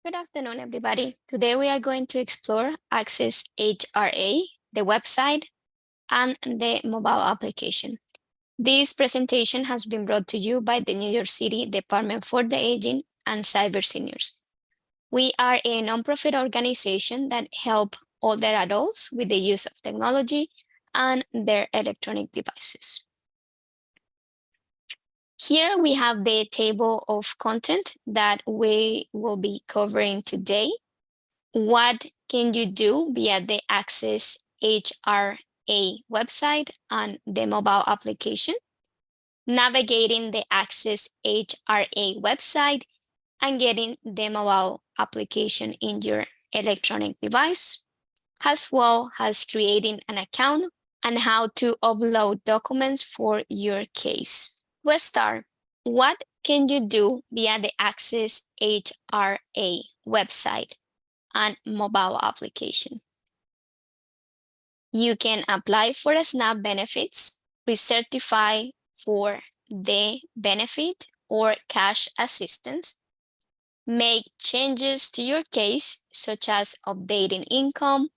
Good afternoon, everybody. Today we are going to explore Access HRA, the website, and the mobile application. This presentation has been brought to you by the New York City Department for the Aging and Cyber Seniors. We are a nonprofit organization that help older adults with the use of technology and their electronic devices. Here we have the table of content that we will be covering today. What can you do via the Access HRA website and the mobile application? Navigating the Access HRA website and getting the mobile application in your electronic device, as well as creating an account and how to upload documents for your case. Let's start. What can you do via the Access HRA website and mobile application? You can apply for a SNAP benefits, recertify for the benefit or cash assistance, make changes to your case, such as updating income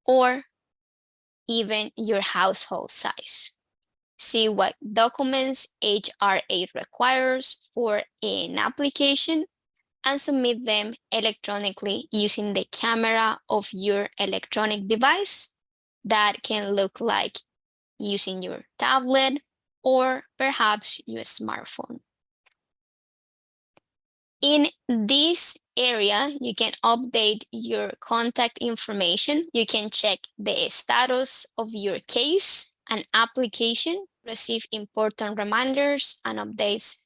or even your household size. See what documents HRA requires for an application and submit them electronically using the camera of your electronic device that can look like using your tablet or perhaps your smartphone. In this area, you can update your contact information. You can check the status of your case and application, receive important reminders and updates.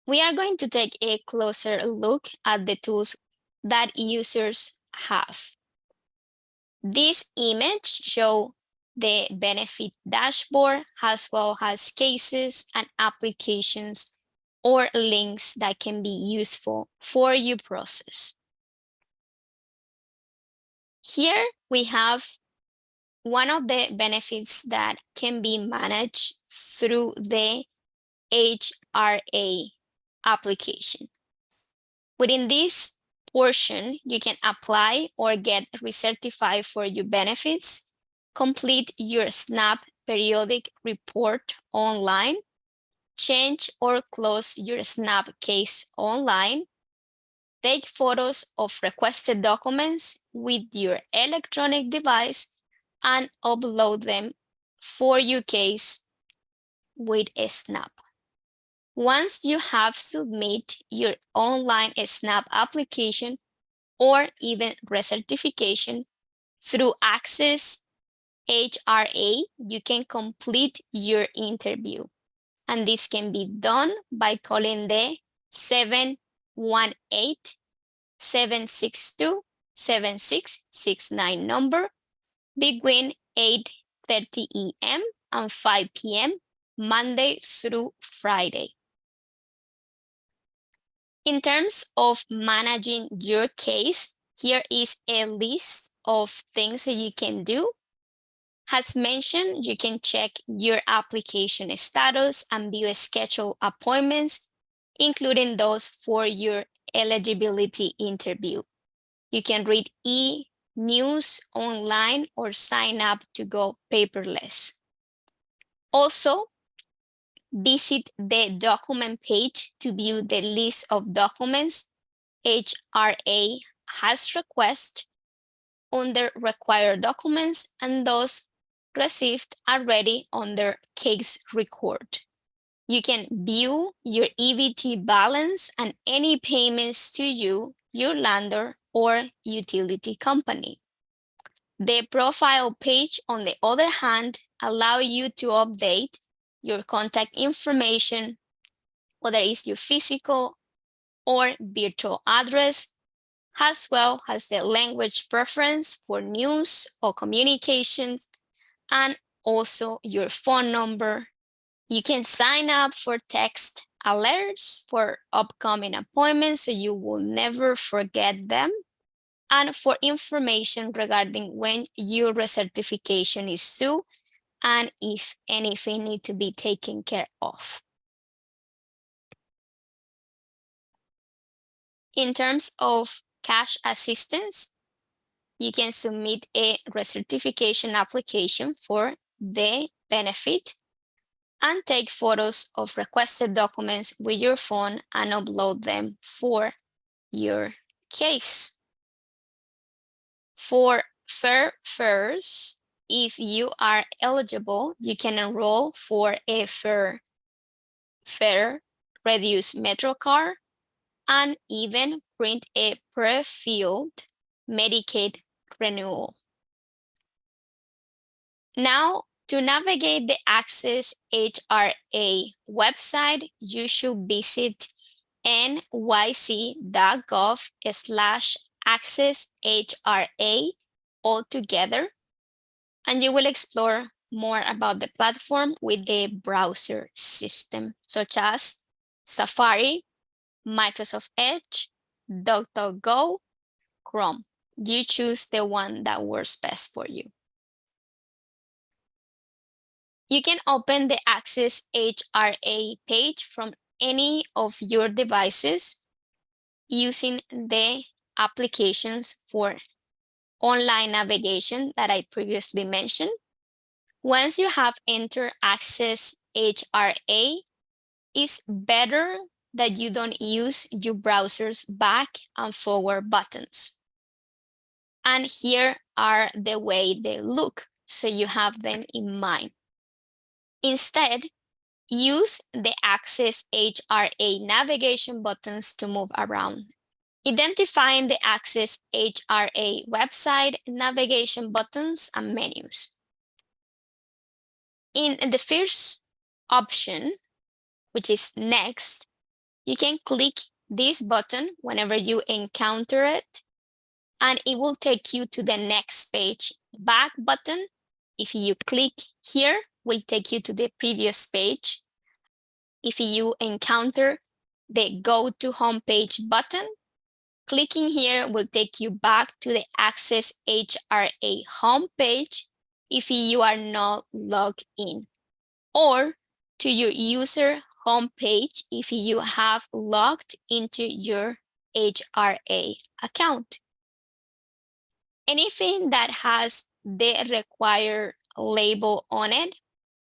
We are going to take a closer look at the tools that users have. This image shows the benefit dashboard as well as cases and applications or links that can be useful for your process. Here we have one of the benefits that can be managed through the HRA application. Within this portion, you can apply or get recertified for your benefits, complete your SNAP periodic report online, change or close your SNAP case online, take photos of requested documents with your electronic device, and upload them for your case with a SNAP. Once you have submit your online SNAP application or even recertification through Access HRA, you can complete your interview. And this can be done by calling the 718-762-7669 number between 8:30 a.m. and 5 p.m. Monday through Friday. In terms of managing your case, here is a list of things that you can do. As mentioned, you can check your application status and view scheduled appointments, including those for your eligibility interview. You can read e-news online or sign up to go paperless. Also, visit the document page to view the list of documents HRA has requested under required documents and those received already under case record. You can view your EBT balance and any payments to you, your lender, or utility company. The profile page, on the other hand, allows you to update your contact information, whether it's your physical or virtual address, as well as the language preference for news or communications, and also your phone number. You can sign up for text alerts for upcoming appointments so you will never forget them, and for information regarding when your recertification is due and if anything need to be taken care of. In terms of cash assistance, you can submit a recertification application for the benefit and take photos of requested documents with your phone and upload them for your case. For fares, if you are eligible, you can enroll for a fare reduced Metro card and even print a pre-filled Medicaid renewal. Now, to navigate the Access HRA website, you should visit nyc.gov/accesshra altogether, and you will explore more about the platform with a browser system such as Safari, Microsoft Edge, DuckDuckGo, Chrome. You choose the one that works best for you. You can open the Access HRA page from any of your devices using the applications for online navigation that I previously mentioned. Once you have entered Access HRA, it's better that you don't use your browser's back and forward buttons. And here are the way they look, so you have them in mind. Instead, use the Access HRA navigation buttons to move around. Identifying the Access HRA website navigation buttons and menus. In the first option, which is Next, you can click this button whenever you encounter it, and it will take you to the next page. Back button, if you click here, will take you to the previous page. If you encounter the Go to Homepage button, clicking here will take you back to the Access HRA homepage if you are not logged in, or to your user homepage if you have logged into your HRA account. Anything that has the required label on it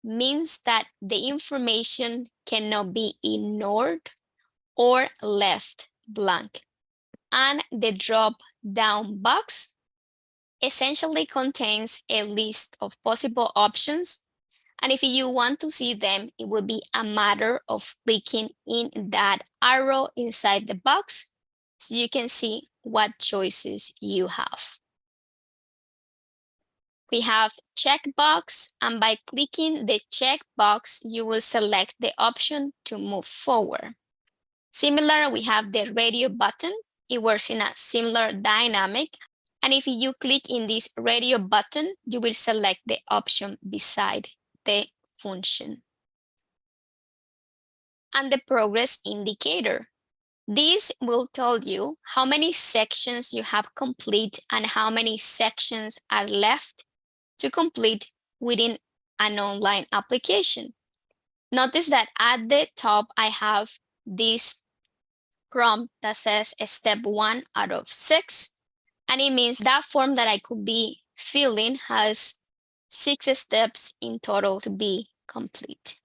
means that the information cannot be ignored or left blank. And the drop-down box essentially contains a list of possible options. And if you want to see them, it will be a matter of clicking in that arrow inside the box so you can see what choices you have. We have checkbox, and by clicking the checkbox, you will select the option to move forward. Similar, we have the radio button. It works in a similar dynamic. And if you click in this radio button, you will select the option beside the function. And the progress indicator. This will tell you how many sections you have complete and how many sections are left to complete within an online application. Notice that at the top, I have this prompt that says step 1 out of 6. And it means that form that I could be filling has 6 steps in total to be complete.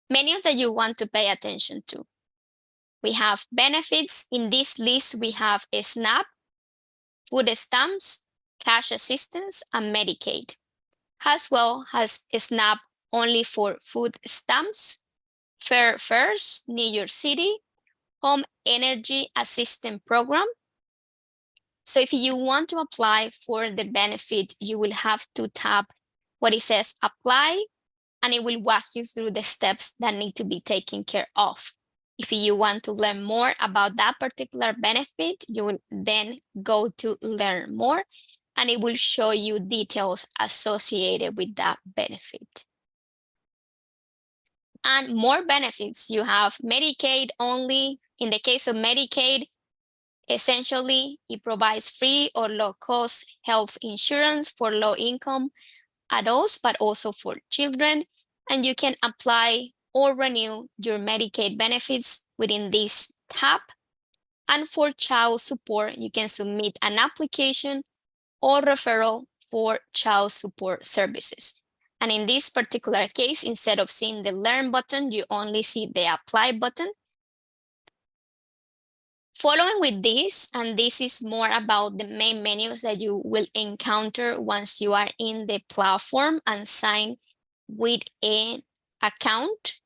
Menus that you want to pay attention to. We have benefits. In this list, we have a SNAP, food stamps, cash assistance, and Medicaid. As well as SNAP only for food stamps, fares, New York City, home energy assistance program. So if you want to apply for the benefit, you will have to tap what it says apply, and it will walk you through the steps that need to be taken care of. If you want to learn more about that particular benefit, you will then go to learn more, and it will show you details associated with that benefit. And more benefits, you have Medicaid only. In the case of Medicaid, essentially, it provides free or low-cost health insurance for low-income adults, but also for children. And you can apply or renew your Medicaid benefits within this tab. And for child support, you can submit an application or referral for child support services. And in this particular case, instead of seeing the Learn button, you only see the Apply button. Following with this, and this is more about the main menus that you will encounter once you are in the platform and sign with an account.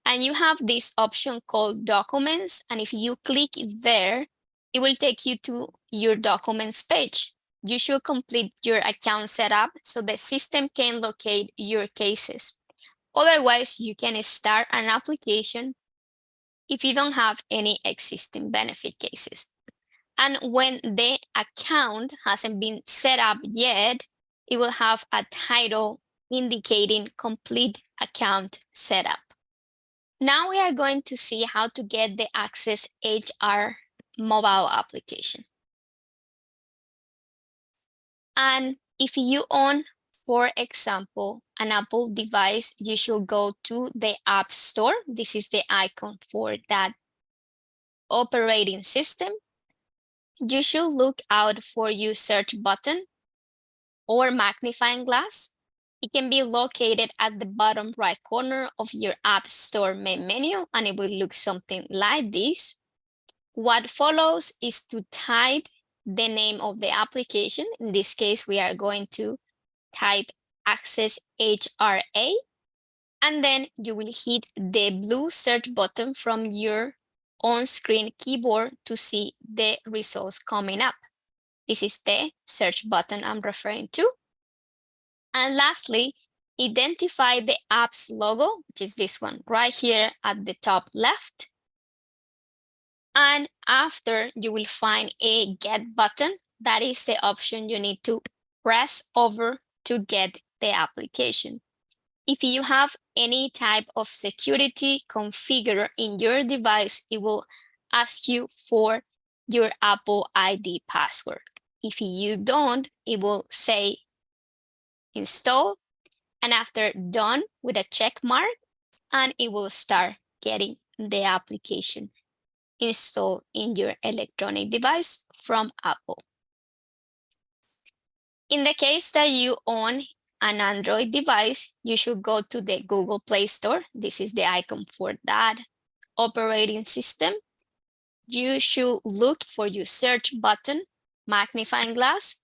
And you have this option called Documents. And if you click there, it will take you to your Documents page. You should complete your account setup so the system can locate your cases. Otherwise, you can start an application if you don't have any existing benefit cases. And when the account hasn't been set up yet, it will have a title indicating complete account setup. Now we are going to see how to get the Access HR mobile application. And if you own, for example, an Apple device, you should go to the App Store. This is the icon for that operating system. You should look out for your search button or magnifying glass. It can be located at the bottom right corner of your App Store main menu, and it will look something like this. What follows is to type the name of the application. In this case, we are going to type Access HRA, and then you will hit the blue search button from your on-screen keyboard to see the results coming up. This is the search button I'm referring to. And lastly, identify the app's logo, which is this one right here at the top left. And after, you will find a Get button. That is the option you need to press over to get the application. If you have any type of security configured in your device, it will ask you for your Apple ID password. If you don't, it will say install, and after done with a check mark, and it will start getting the application installed in your electronic device from Apple. In the case that you own an Android device, you should go to the Google Play Store. This is the icon for that operating system. You should look for your search button, magnifying glass,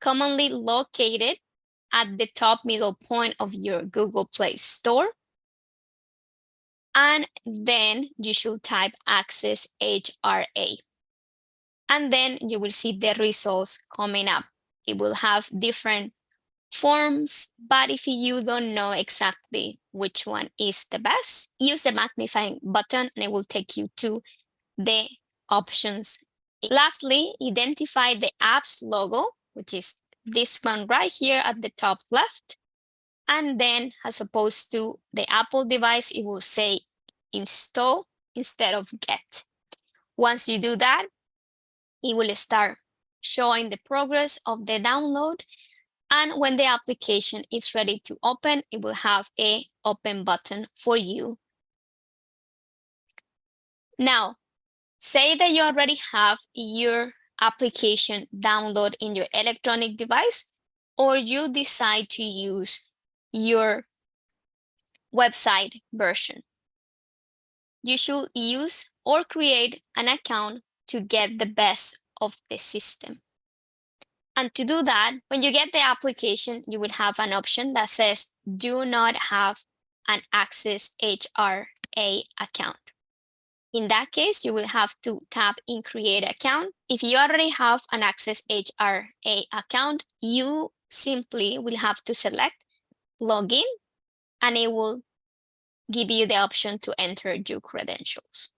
commonly located at the top middle point of your Google Play Store. And then you should type Access HRA. And then you will see the results coming up. It will have different forms, but if you don't know exactly which one is the best, use the magnifying button and it will take you to the options. Lastly, identify the app's logo, which is this one right here at the top left. And then, as opposed to the Apple device, it will say install instead of get. Once you do that, it will start showing the progress of the download. And when the application is ready to open, it will have a open button for you. Now, say that you already have your application download in your electronic device, or you decide to use your website version. You should use or create an account to get the best of the system. And to do that, when you get the application, you will have an option that says, do not have an Access HRA account. In that case, you will have to tap in Create Account. If you already have an Access HRA account, you simply will have to select Login, and it will give you the option to enter your credentials.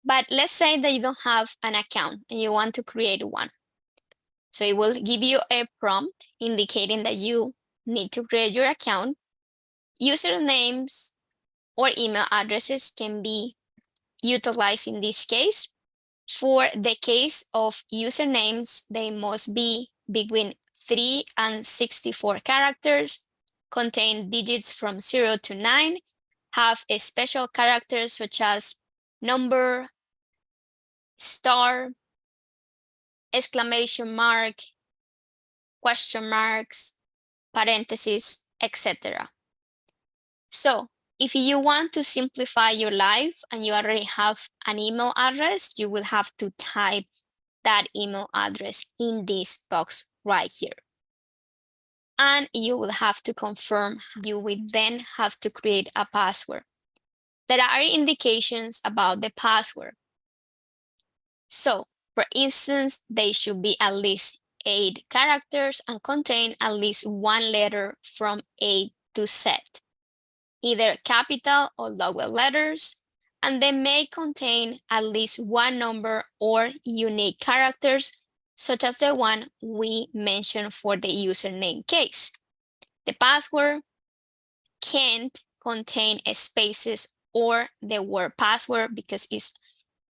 But let's say that you don't have an account and you want to create one. So it will give you a prompt indicating that you need to create your account. Usernames or email addresses can be utilized in this case. For the case of usernames, they must be between 3 and 64 characters, contain digits from 0 to 9, have a special characters such as number, star, exclamation mark, question marks, parentheses, etc. So if you want to simplify your life and you already have an email address, you will have to type that email address in this box right here. And you will have to confirm. You will then have to create a password. There are indications about the password. So, for instance, they should be at least 8 characters and contain at least one letter from A to Z, either capital or lower letters, and they may contain at least one number or unique characters, such as the one we mentioned for the username case. The password can't contain spaces or the word password because it's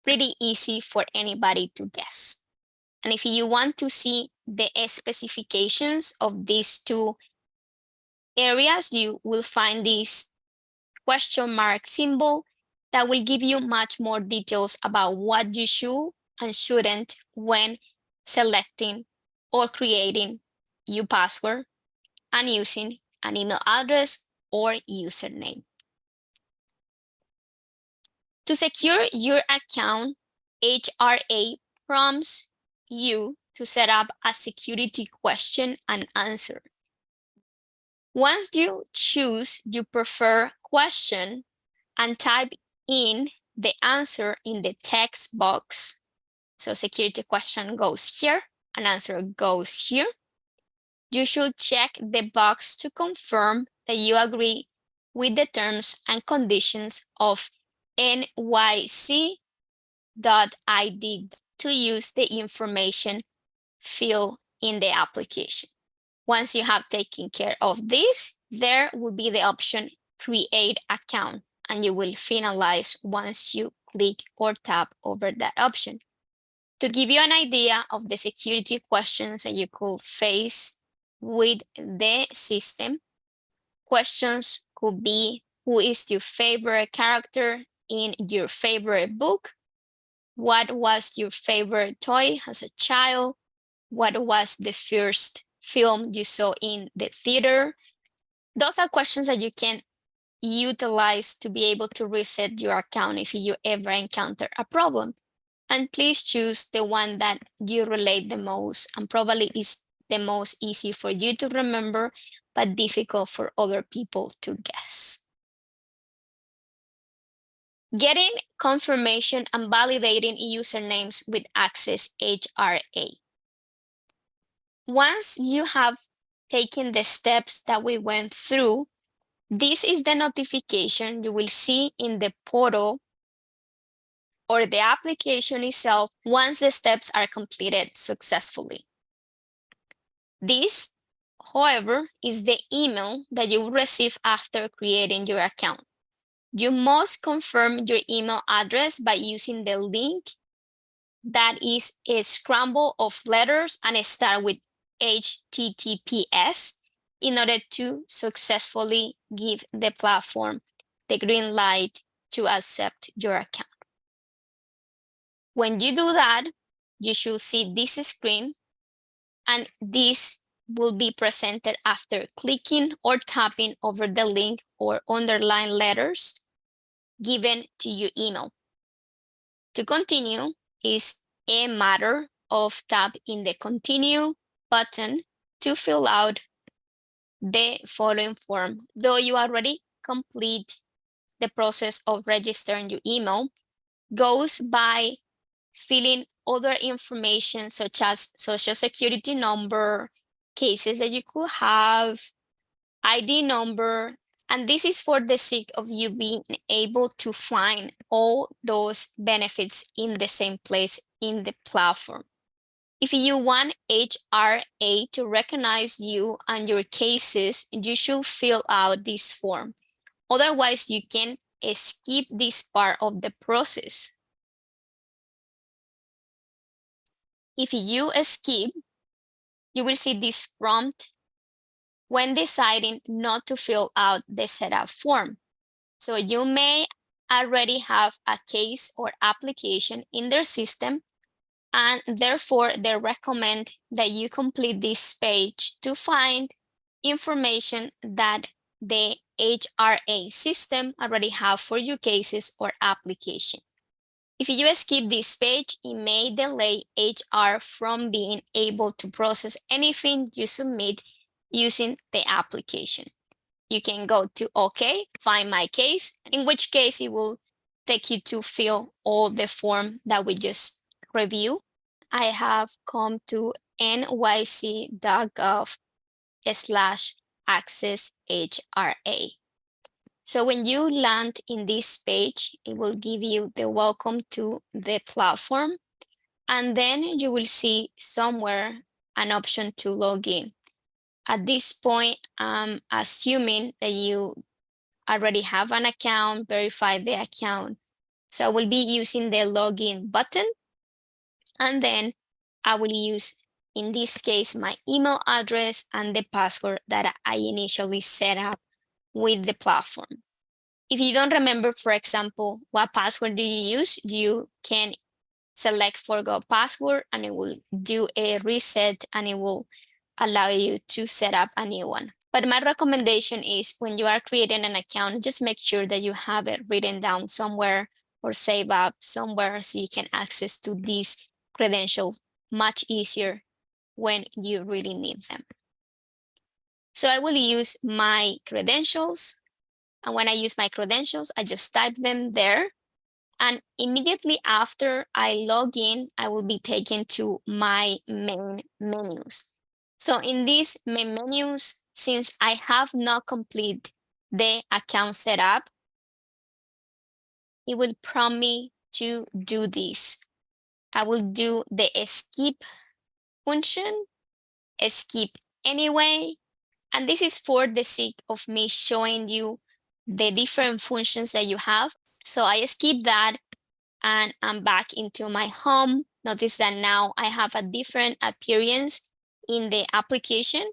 pretty easy for anybody to guess. And if you want to see the specifications of these two areas, you will find this question mark symbol that will give you much more details about what you should and shouldn't when selecting or creating your password and using an email address or username. To secure your account, HRA prompts you to set up a security question and answer. Once you choose your preferred question and type in the answer in the text box, so security question goes here and answer goes here, you should check the box to confirm that you agree with the terms and conditions of NYC.ID to use the information field in the application. Once you have taken care of this, there will be the option Create Account, and you will finalize once you click or tap over that option. To give you an idea of the security questions that you could face with the system, questions could be: who is your favorite character in your favorite book? What was your favorite toy as a child? What was the first film you saw in the theater? Those are questions that you can utilize to be able to reset your account if you ever encounter a problem. And please choose the one that you relate the most and probably is the most easy for you to remember, but difficult for other people to guess. Getting confirmation and validating usernames with Access HRA. Once you have taken the steps that we went through, this is the notification you will see in the portal or the application itself once the steps are completed successfully. This, however, is the email that you will receive after creating your account. You must confirm your email address by using the link that is a scramble of letters and start with HTTPS in order to successfully give the platform the green light to accept your account. When you do that, you should see this screen, and this will be presented after clicking or tapping over the link or underlined letters given to your email. To continue is a matter of tap in the Continue button to fill out the following form. Though you already complete the process of registering your email, goes by filling other information such as social security number, cases that you could have, ID number, and this is for the sake of you being able to find all those benefits in the same place in the platform. If you want HRA to recognize you and your cases, you should fill out this form. Otherwise, you can skip this part of the process. If you skip, you will see this prompt when deciding not to fill out the setup form. So you may already have a case or application in their system, and therefore they recommend that you complete this page to find information that the HRA system already have for your cases or application. If you skip this page, it may delay HR from being able to process anything you submit using the application. You can go to OK, find my case, in which case it will take you to fill all the form that we just reviewed. I have come to nyc.gov/access HRA. So when you land in this page, it will give you the welcome to the platform, and then you will see somewhere an option to log in. At this point, I'm assuming that you already have an account, verify the account. So I will be using the login button, and then I will use, in this case, my email address and the password that I initially set up with the platform. If you don't remember, for example, what password do you use, you can select forgot password and it will do a reset and it will allow you to set up a new one. But my recommendation is when you are creating an account, just make sure that you have it written down somewhere or save up somewhere so you can access to these credentials much easier when you really need them. So I will use my credentials. And when I use my credentials, I just type them there. And immediately after I log in, I will be taken to my main menus. So in these main menus, since I have not completed the account setup, it will prompt me to do this. I will do the skip function, skip anyway. And this is for the sake of me showing you the different functions that you have. So I skip that and I'm back into my home. Notice that now I have a different appearance in the application.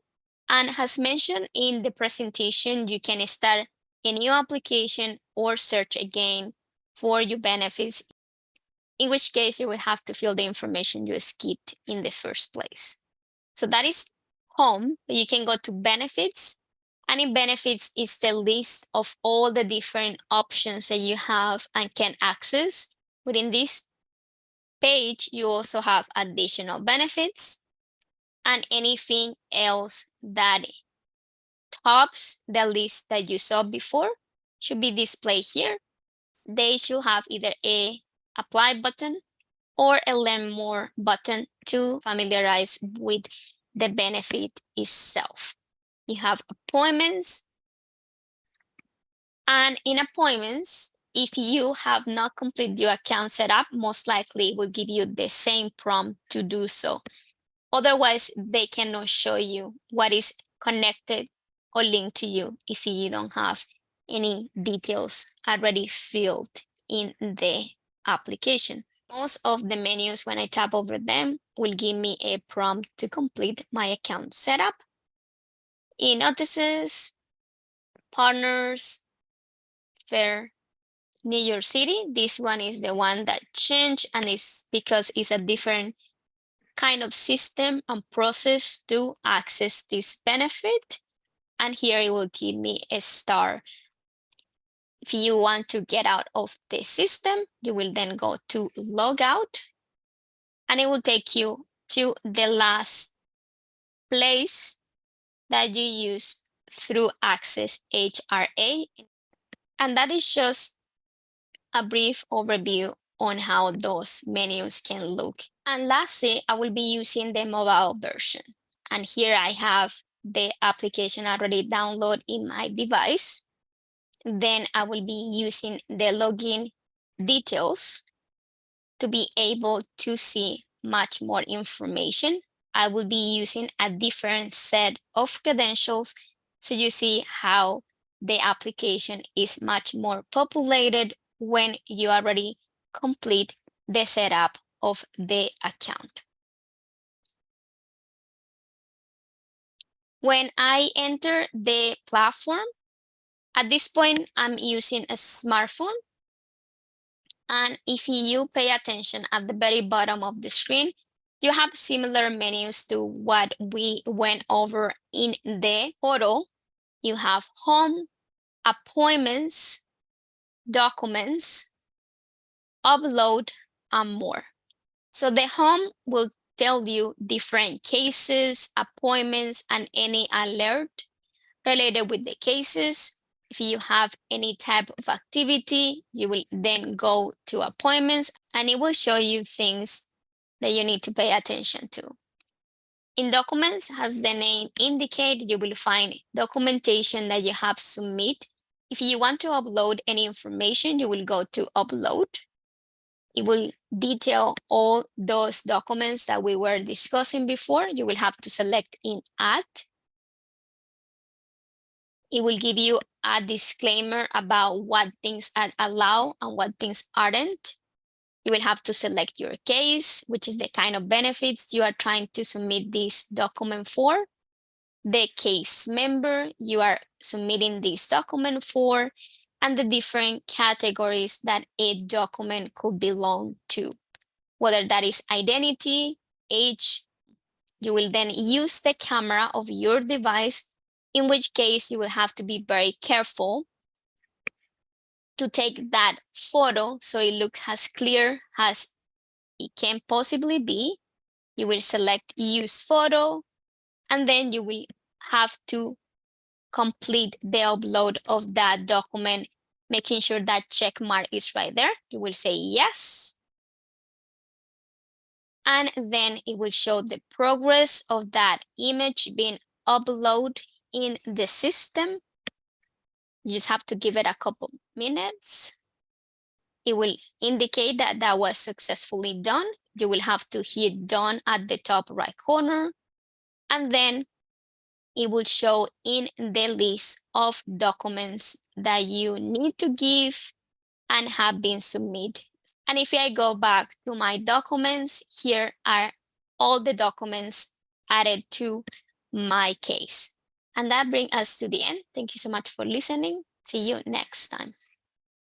And as mentioned in the presentation, you can start a new application or search again for your benefits, in which case you will have to fill the information you skipped in the first place. So that is home, but you can go to benefits. And in benefits is the list of all the different options that you have and can access. Within this page, you also have additional benefits and anything else that tops the list that you saw before should be displayed here. They should have either a apply button or a learn more button to familiarize with the benefit itself. You have appointments, and in appointments, if you have not completed your account setup, most likely it will give you the same prompt to do so. Otherwise, they cannot show you what is connected or linked to you if you don't have any details already filled in the application. Most of the menus, when I tap over them, will give me a prompt to complete my account setup. In notices, partners, fair, New York City, this one is the one that changed, and it's because it's a different kind of system and process to access this benefit. And here it will give me a star. If you want to get out of the system, you will then go to log out, and it will take you to the last place that you use through Access HRA. And that is just a brief overview on how those menus can look. And lastly, I will be using the mobile version. And here I have the application already downloaded in my device. Then I will be using the login details to be able to see much more information. I will be using a different set of credentials so you see how the application is much more populated when you already complete the setup of the account. When I enter the platform, at this point, I'm using a smartphone. And if you pay attention at the very bottom of the screen, you have similar menus to what we went over in the portal. You have home, appointments, documents, upload, and more. So the home will tell you different cases, appointments, and any alert related with the cases. If you have any type of activity, you will then go to appointments and it will show you things that you need to pay attention to. In documents, as the name indicates, you will find documentation that you have submit. If you want to upload any information, you will go to upload. It will detail all those documents that we were discussing before. You will have to select in add. It will give you a disclaimer about what things are allowed and what things aren't. You will have to select your case, which is the kind of benefits you are trying to submit this document for, the case member you are submitting this document for, and the different categories that a document could belong to, whether that is identity, age. You will then use the camera of your device, in which case you will have to be very careful to take that photo so it looks as clear as it can possibly be. You will select use photo, and then you will have to complete the upload of that document, making sure that check mark is right there. You will say yes. And then it will show the progress of that image being uploaded in the system. You just have to give it a couple minutes. It will indicate that that was successfully done. You will have to hit done at the top right corner, and then it will show in the list of documents that you need to give and have been submitted. And if I go back to my documents, here are all the documents added to my case. And that brings us to the end. Thank you so much for listening. See you next time.